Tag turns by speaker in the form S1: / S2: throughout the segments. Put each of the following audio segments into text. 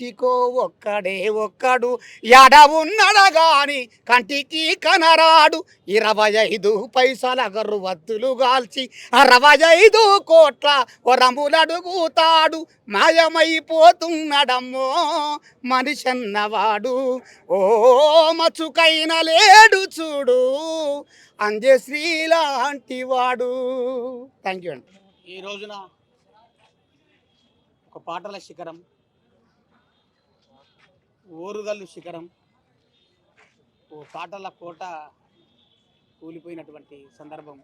S1: టికో ఒక్కడే ఒక్కడు ఎడ ఉన్నడగాని కంటికి కనరాడు 25 పైసల గర్వత్తులు గాల్చి 65 కోట్ల వరములడుగుతాడు మాయమైపోతున్నడమ్మో మనిషన్నవాడు ఓ మచ్చుకైన లేడు చూడు అంజశ్రీ లాంటి వాడు. థ్యాంక్ యూ అండి.
S2: ఈ రోజున ఒక పాటల శిఖరం, ఓరుగల్లు శిఖరం, ఓ పాటల కోట కూలిపోయినటువంటి సందర్భం.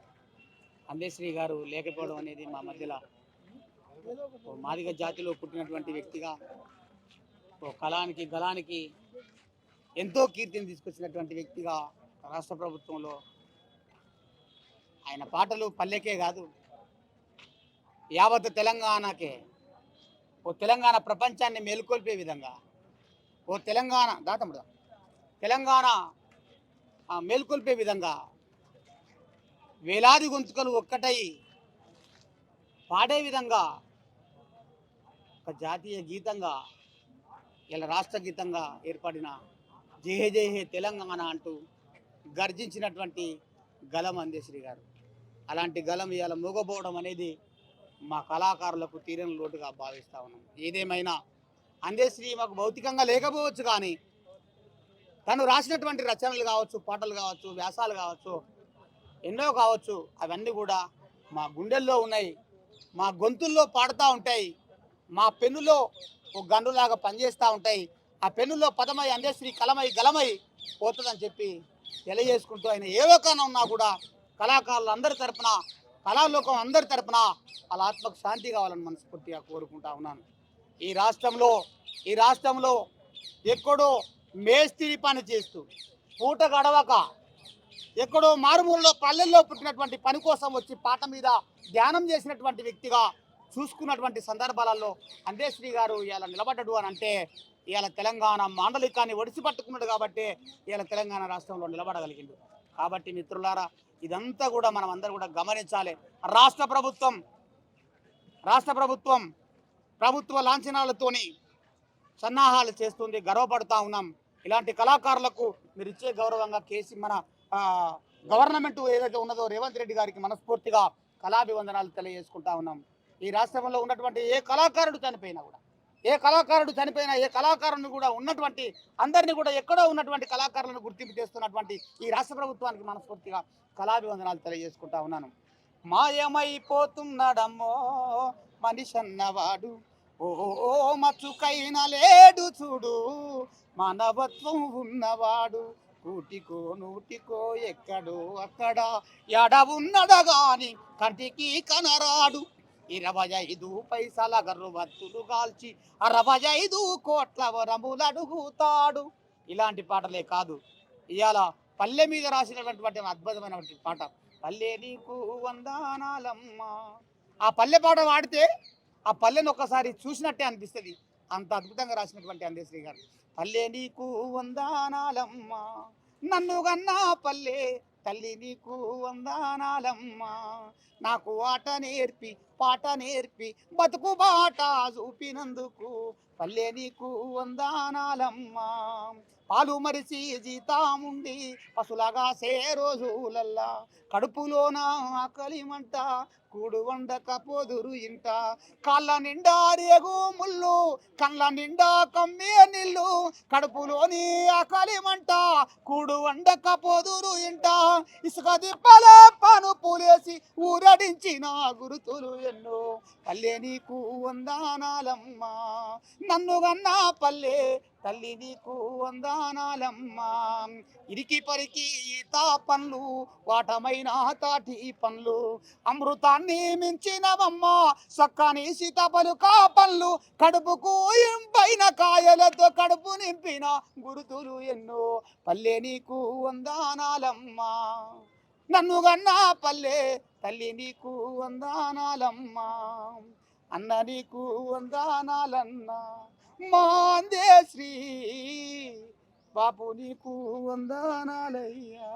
S2: అందశ్రీ గారు లేకపోవడం అనేది మా మధ్యలో ఓ మాదిగ జాతిలో పుట్టినటువంటి వ్యక్తిగా, ఓ కళానికి గలానికి ఎంతో కీర్తిని తీసుకొచ్చినటువంటి వ్యక్తిగా రాష్ట్ర ప్రభుత్వంలో ఆయన పాటలు పల్లెకే కాదు, యావత్ తెలంగాణకే, ఓ తెలంగాణ ప్రపంచాన్ని మేలుకొల్పే విధంగా, ఓ తెలంగాణ మేల్కొల్పే విధంగా వేలాది గొంతుకలు ఒక్కటై పాడే విధంగా ఒక జాతీయ గీతంగా, ఇలా రాష్ట్ర గీతంగా ఏర్పడిన జయ జయ హే తెలంగాణ అంటూ గర్జించినటువంటి గలం అందశ్రీ గారు. అలాంటి గలం ఇవాళ మూగపోవడం అనేది మా కళాకారులకు తీరని లోటుగా భావిస్తూ ఉన్నాం. ఏదేమైనా అందశ్రీ మాకు భౌతికంగా లేకపోవచ్చు, కానీ తను రాసినటువంటి రచనలు కావచ్చు, పాటలు కావచ్చు, వ్యాసాలు కావచ్చు, ఎన్నో కావచ్చు, అవన్నీ కూడా మా గుండెల్లో ఉన్నాయి, మా గొంతుల్లో పాడుతూ ఉంటాయి, మా పెన్నులో ఒక గండులాగా పనిచేస్తూ ఉంటాయి. ఆ పెన్నులో పదమై అందశ్రీ కలమై గలమై పోతుందని చెప్పి తెలియజేసుకుంటూ, ఆయన ఏ లోకాన ఉన్నా కూడా కళాకారులు అందరి తరపున, కళాలోకం అందరి తరపున వాళ్ళ ఆత్మకు శాంతి కావాలని మనస్ఫూర్తిగా కోరుకుంటా ఉన్నాను. ఈ రాష్ట్రంలో ఎక్కడో మేస్త్రి పని చేస్తూ పూట గడవక ఎక్కడో మారుమూలలో పల్లెల్లో పుట్టినటువంటి పని కోసం వచ్చి పాట మీద ధ్యానం చేసినటువంటి వ్యక్తిగా చూసుకున్నటువంటి సందర్భాలలో అందశ్రీ గారు ఇవాళ నిలబడ్డాడు అని అంటే, ఇవాళ తెలంగాణ మాండలికాన్ని ఒడిసిపట్టుకున్నాడు కాబట్టి ఇవాళ తెలంగాణ రాష్ట్రంలో నిలబడగలిగిండు. కాబట్టి మిత్రులారా, ఇదంతా కూడా మనం అందరూ కూడా గమనించాలి. రాష్ట్ర ప్రభుత్వం ప్రభుత్వ లాంఛనాలతోని సన్నాహాలు చేస్తుంది, గర్వపడుతూ ఉన్నాం. ఇలాంటి కళాకారులకు మీరు ఇచ్చే గౌరవంగా మన గవర్నమెంట్ ఏదైతే ఉన్నదో రేవంత్ రెడ్డి గారికి మనస్ఫూర్తిగా కళాభివందనాలు తెలియజేసుకుంటా ఉన్నాం. ఈ రాష్ట్రంలో ఉన్నటువంటి ఏ కళాకారుడు చనిపోయినా, ఏ కళాకారుని కూడా ఉన్నటువంటి అందరినీ కూడా ఎక్కడో ఉన్నటువంటి కళాకారులను గుర్తింపు చేస్తున్నటువంటి ఈ రాష్ట్ర ప్రభుత్వానికి మనస్ఫూర్తిగా కళాభివందనాలు తెలియజేసుకుంటా ఉన్నాను. మాయమైపోతున్నాడమ్మో మనిషన్నవాడు, ఓ మచ్చుకైన లేడు చూడు మానవత్వం ఉన్నవాడు, కూటికో నూటికో ఎక్కడో అక్కడ ఎడ ఉన్నడగాని కంటికి కనరాడు 25 పైసల గర్వత్తులు గాల్చి 65 కోట్ల వరములడుగుతాడు. ఇలాంటి పాటలే కాదు, ఇవాళ పల్లె మీద రాసినటువంటి అద్భుతమైనటువంటి పాట పల్లె నీకు వందనాలమ్మ. ఆ పల్లె పాట పాడితే ఆ పల్లెను ఒక్కసారి చూసినట్టే అనిపిస్తుంది, అంత అద్భుతంగా రాసినటువంటి అందశ్రీ గారు. పల్లె నీకు వందనాలమ్మ, నన్ను గన్నా పల్లె తల్లి నీకు వందనాలమ్మ, నాకు ఆట నేర్పి పాట నేర్పి బతుకు బాట చూపినందుకు పల్లె నీకు వందనాలమ్మ. పాలు మరిచి జీతాముండి పశులగా సే రోజులల్లా కడుపులోన ఆకలిమంట కూడు వండక పోదురు ఇంట, కాళ్ళ నిండా రేగు ముళ్ళు కళ్ళ నిండా కమ్మే నీళ్ళు, కడుపులోని ఆకలిమంట కూడు వండక పోదురు ఇంట, ఇసుక దిప్పల పను పూలేసి ఊరడించిన గురుతులు ఎన్నో పల్లె నీకు వందనాలమ్మ, నన్ను గన్నా పల్లె తల్లి నీకు వందనాలమ్మ. ఇరికి పరికి ఈత పండ్లు వాటమైన తాటి పండ్లు అమృతాన్ని మించినవమ్మ సక్కని సీతాపలుక పండ్లు, కడుపుకు ఇంపైన కాయలతో కడుపు నింపిన గురుతులు ఎన్నో పల్లె నీకు వందనాలమ్మ, నన్ను గన్నా పల్లె తల్లి నీకు వందనాలమ్మ, అన్న నీకు వందనాలన్న మా అందశ్రీ బాపు నీకు వందనాలయ్యా.